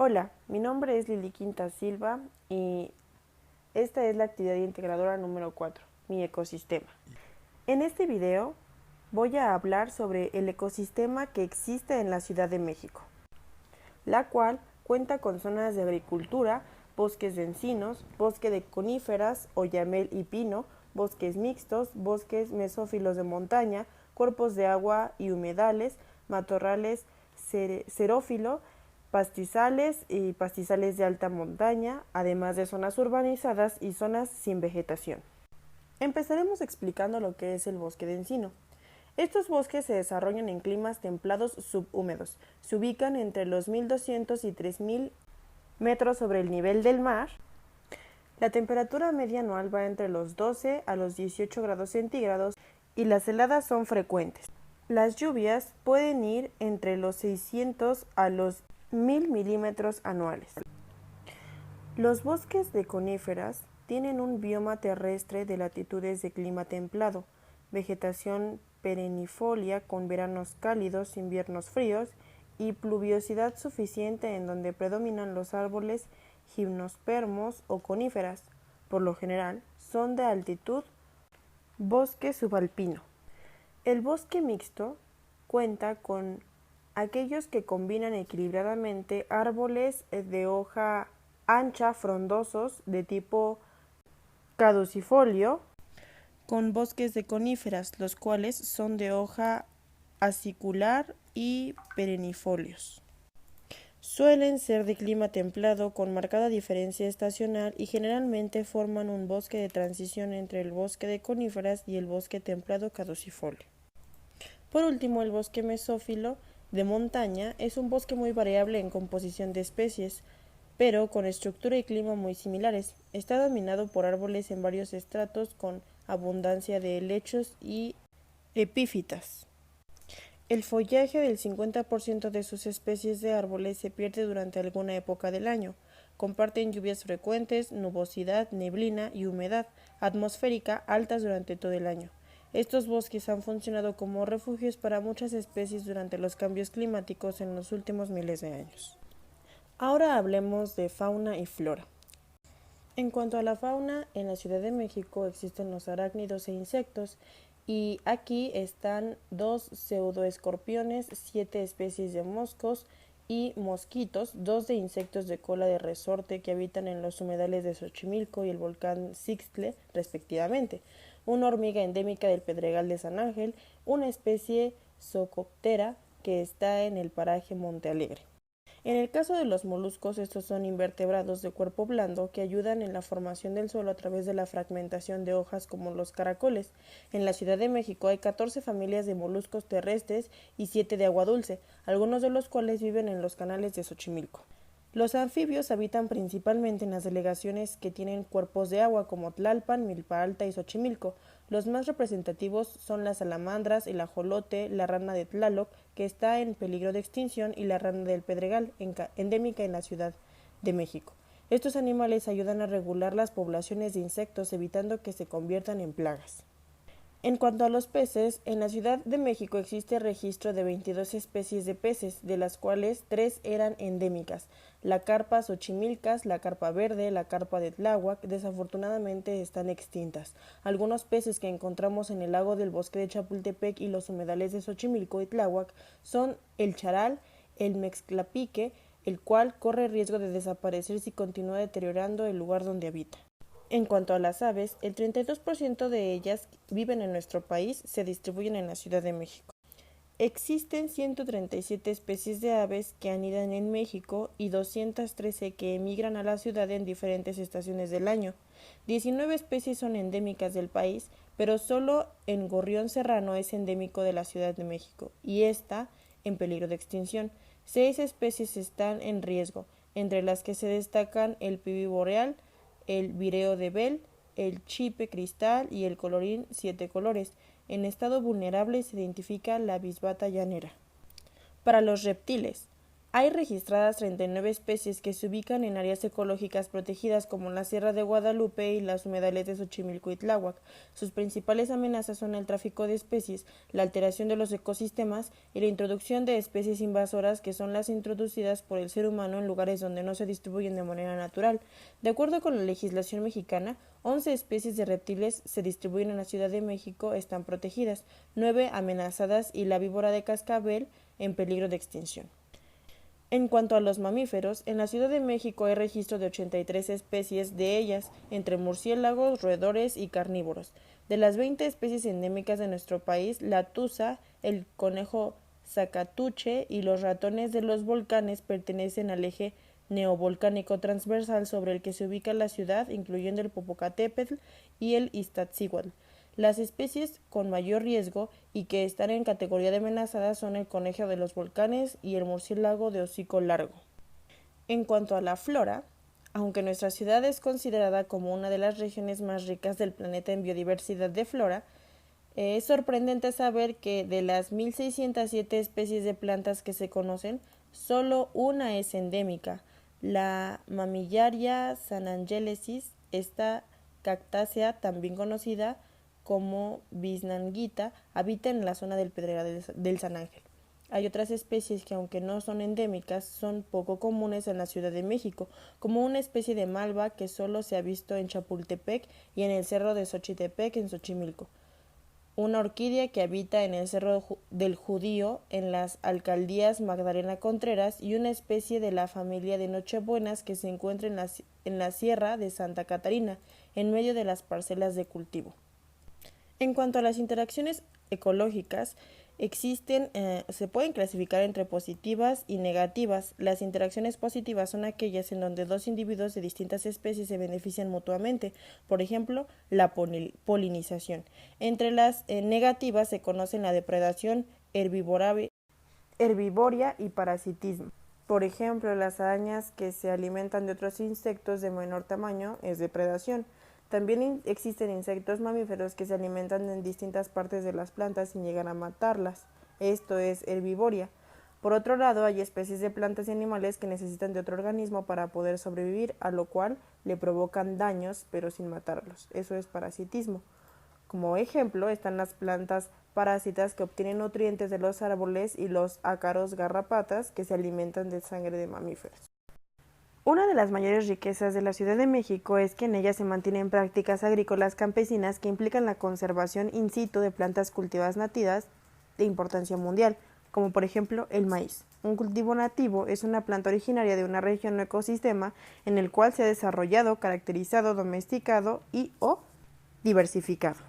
Hola, mi nombre es Lili Quinta Silva y esta es la actividad integradora número 4, mi ecosistema. En este video voy a hablar sobre el ecosistema que existe en la Ciudad de México, la cual cuenta con zonas de agricultura, bosques de encinos, bosque de coníferas, oyamel y pino, bosques mixtos, bosques mesófilos de montaña, cuerpos de agua y humedales, matorrales xerófilo, pastizales y pastizales de alta montaña, además de zonas urbanizadas y zonas sin vegetación. Empezaremos explicando lo que es el bosque de encino. Estos bosques se desarrollan en climas templados subhúmedos. Se ubican entre los 1200 y 3000 metros sobre el nivel del mar. La temperatura media anual va entre los 12 a los 18 grados centígrados y las heladas son frecuentes. Las lluvias pueden ir entre los 600 a los 1000 milímetros anuales. Los bosques de coníferas tienen un bioma terrestre de latitudes de clima templado, vegetación perennifolia con veranos cálidos, inviernos fríos y pluviosidad suficiente en donde predominan los árboles gimnospermos o coníferas. Por lo general, son de altitud. Bosque subalpino. El bosque mixto cuenta con aquellos que combinan equilibradamente árboles de hoja ancha frondosos de tipo caducifolio con bosques de coníferas, los cuales son de hoja acicular y perennifolios. Suelen ser de clima templado con marcada diferencia estacional y generalmente forman un bosque de transición entre el bosque de coníferas y el bosque templado caducifolio. Por último, el bosque mesófilo de montaña es un bosque muy variable en composición de especies, pero con estructura y clima muy similares. Está dominado por árboles en varios estratos con abundancia de helechos y epífitas. El follaje del 50% de sus especies de árboles se pierde durante alguna época del año. Comparten lluvias frecuentes, nubosidad, neblina y humedad atmosférica altas durante todo el año. Estos bosques han funcionado como refugios para muchas especies durante los cambios climáticos en los últimos miles de años. Ahora hablemos de fauna y flora. En cuanto a la fauna, en la Ciudad de México existen los arácnidos e insectos, y aquí están 2 pseudoescorpiones, 7 especies de moscos y mosquitos, 2 de insectos de cola de resorte que habitan en los humedales de Xochimilco y el volcán Xixtle, respectivamente, una hormiga endémica del Pedregal de San Ángel, una especie Zocoptera que está en el paraje Monte Alegre. En el caso de los moluscos, estos son invertebrados de cuerpo blando que ayudan en la formación del suelo a través de la fragmentación de hojas como los caracoles. En la Ciudad de México hay 14 familias de moluscos terrestres y 7 de agua dulce, algunos de los cuales viven en los canales de Xochimilco. Los anfibios habitan principalmente en las delegaciones que tienen cuerpos de agua como Tlalpan, Milpa Alta y Xochimilco. Los más representativos son las salamandras, el ajolote, la rana de Tlaloc, que está en peligro de extinción, y la rana del Pedregal, endémica en la Ciudad de México. Estos animales ayudan a regular las poblaciones de insectos, evitando que se conviertan en plagas. En cuanto a los peces, en la Ciudad de México existe registro de 22 especies de peces, de las cuales 3 eran endémicas: la carpa xochimilcas, la carpa verde, la carpa de Tláhuac. Desafortunadamente están extintas. Algunos peces que encontramos en el lago del Bosque de Chapultepec y los humedales de Xochimilco y Tláhuac son el charal, el mezclapique, el cual corre riesgo de desaparecer si continúa deteriorando el lugar donde habita. En cuanto a las aves, el 32% de ellas viven en nuestro país, se distribuyen en la Ciudad de México. Existen 137 especies de aves que anidan en México y 213 que emigran a la ciudad en diferentes estaciones del año. 19 especies son endémicas del país, pero solo el gorrión serrano es endémico de la Ciudad de México y está en peligro de extinción. 6 especies están en riesgo, entre las que se destacan el pibí boreal, el vireo de Bell, el chipe cristal y el colorín 7 colores. En estado vulnerable se identifica la bisbata llanera. Para los reptiles, Hay registradas 39 especies que se ubican en áreas ecológicas protegidas como la Sierra de Guadalupe y las humedales de Xochimilco y Tláhuac. Sus principales amenazas son el tráfico de especies, la alteración de los ecosistemas y la introducción de especies invasoras, que son las introducidas por el ser humano en lugares donde no se distribuyen de manera natural. De acuerdo con la legislación mexicana, 11 especies de reptiles se distribuyen en la Ciudad de México, están protegidas, 9 amenazadas y la víbora de cascabel en peligro de extinción. En cuanto a los mamíferos, en la Ciudad de México hay registro de 83 especies, de ellas entre murciélagos, roedores y carnívoros. De las 20 especies endémicas de nuestro país, la tuza, el conejo zacatuche y los ratones de los volcanes pertenecen al eje neovolcánico transversal sobre el que se ubica la ciudad, incluyendo el Popocatépetl y el Iztaccíhuatl. Las especies con mayor riesgo y que están en categoría de amenazadas son el conejo de los volcanes y el murciélago de hocico largo. En cuanto a la flora, aunque nuestra ciudad es considerada como una de las regiones más ricas del planeta en biodiversidad de flora, es sorprendente saber que de las 1.607 especies de plantas que se conocen, solo una es endémica, la Mamillaria sanangelensis. Esta cactácea, también conocida como bisnanguita, habita en la zona del Pedregal del San Ángel. Hay otras especies que, aunque no son endémicas, son poco comunes en la Ciudad de México, como una especie de malva que solo se ha visto en Chapultepec y en el Cerro de Xochitepec en Xochimilco, una orquídea que habita en el Cerro del Judío en las alcaldías Magdalena Contreras y una especie de la familia de Nochebuenas que se encuentra en la Sierra de Santa Catarina, en medio de las parcelas de cultivo. En cuanto a las interacciones ecológicas, se pueden clasificar entre positivas y negativas. Las interacciones positivas son aquellas en donde dos individuos de distintas especies se benefician mutuamente, por ejemplo, la polinización. Entre las negativas se conocen la depredación, herbivoria y parasitismo. Por ejemplo, las arañas que se alimentan de otros insectos de menor tamaño es depredación. También existen insectos mamíferos que se alimentan en distintas partes de las plantas sin llegar a matarlas. Esto es herbivoria. Por otro lado, hay especies de plantas y animales que necesitan de otro organismo para poder sobrevivir, a lo cual le provocan daños, pero sin matarlos. Eso es parasitismo. Como ejemplo, están las plantas parásitas que obtienen nutrientes de los árboles y los ácaros garrapatas que se alimentan de sangre de mamíferos. Una de las mayores riquezas de la Ciudad de México es que en ella se mantienen prácticas agrícolas campesinas que implican la conservación in situ de plantas cultivadas nativas de importancia mundial, como por ejemplo el maíz. Un cultivo nativo es una planta originaria de una región o ecosistema en el cual se ha desarrollado, caracterizado, domesticado y o diversificado.